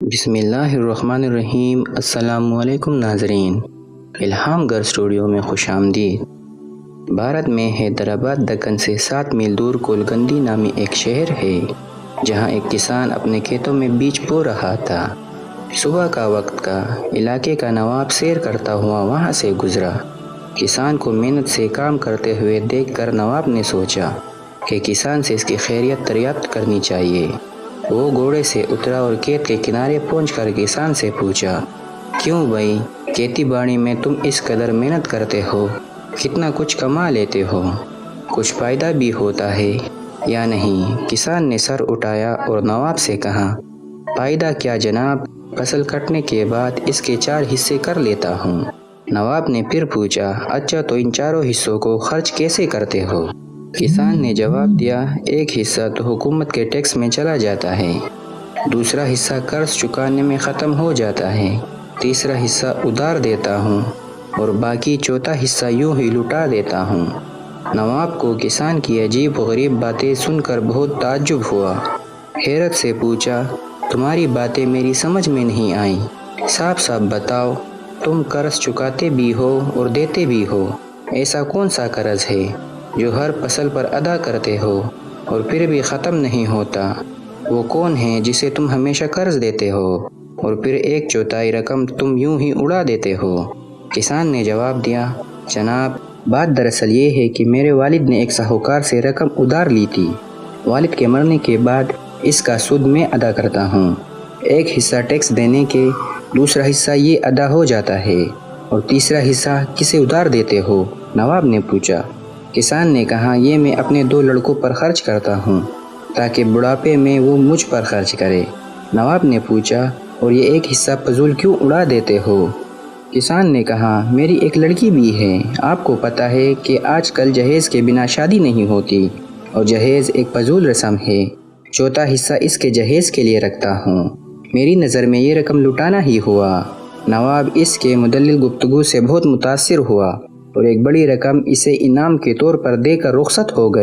بسم اللہ الرحمن الرحیم۔ السلام علیکم ناظرین، الہام گر اسٹوڈیو میں خوش آمدید۔ بھارت میں حیدرآباد دکن سے 7 میل دور کولگندی نامی ایک شہر ہے، جہاں ایک کسان اپنے کھیتوں میں بیج بو رہا تھا۔ صبح کا وقت کا علاقے کا نواب سیر کرتا ہوا وہاں سے گزرا۔ کسان کو محنت سے کام کرتے ہوئے دیکھ کر نواب نے سوچا کہ کسان سے اس کی خیریت دریافت کرنی چاہیے۔ وہ گھوڑے سے اترا اور کھیت کے کنارے پہنچ کر کسان سے پوچھا، کیوں بھائی، کھیتی باڑی میں تم اس قدر محنت کرتے ہو، کتنا کچھ کما لیتے ہو، کچھ فائدہ بھی ہوتا ہے یا نہیں؟ کسان نے سر اٹھایا اور نواب سے کہا، فائدہ کیا جناب، فصل کٹنے کے بعد اس کے 4 حصے کر لیتا ہوں۔ نواب نے پھر پوچھا، اچھا تو ان 4 حصوں کو خرچ کیسے کرتے ہو؟ کسان نے جواب دیا، ایک حصہ تو حکومت کے ٹیکس میں چلا جاتا ہے، دوسرا حصہ قرض چکانے میں ختم ہو جاتا ہے، تیسرا حصہ ادھار دیتا ہوں اور باقی چوتھا حصہ یوں ہی لٹا دیتا ہوں۔ نواب کو کسان کی عجیب و غریب باتیں سن کر بہت تعجب ہوا۔ حیرت سے پوچھا، تمہاری باتیں میری سمجھ میں نہیں آئیں، صاف صاف بتاؤ، تم قرض چکاتے بھی ہو اور دیتے بھی ہو، ایسا کون سا قرض ہے جو ہر فصل پر ادا کرتے ہو اور پھر بھی ختم نہیں ہوتا؟ وہ کون ہے جسے تم ہمیشہ قرض دیتے ہو اور پھر 1/4 رقم تم یوں ہی اڑا دیتے ہو؟ کسان نے جواب دیا، جناب، بات دراصل یہ ہے کہ میرے والد نے ایک ساہوکار سے رقم ادھار لی تھی۔ والد کے مرنے کے بعد اس کا سود میں ادا کرتا ہوں۔ ایک حصہ ٹیکس دینے کے، دوسرا حصہ یہ ادا ہو جاتا ہے، اور تیسرا حصہ کسے ادھار دیتے ہو؟ نواب نے پوچھا۔ کسان نے کہا، یہ میں اپنے 2 لڑکوں پر خرچ کرتا ہوں تاکہ بڑھاپے میں وہ مجھ پر خرچ کرے۔ نواب نے پوچھا، اور یہ ایک حصہ فضول کیوں اڑا دیتے ہو؟ کسان نے کہا، میری ایک لڑکی بھی ہے، آپ کو پتہ ہے کہ آج کل جہیز کے بنا شادی نہیں ہوتی، اور جہیز ایک فضول رسم ہے، چوتھا حصہ اس کے جہیز کے لیے رکھتا ہوں۔ میری نظر میں یہ رقم لٹانا ہی ہوا۔ نواب اس کے مدلل گفتگو سے بہت متاثر ہوا اور ایک بڑی رقم اسے انعام کے طور پر دے کر رخصت ہو گیا۔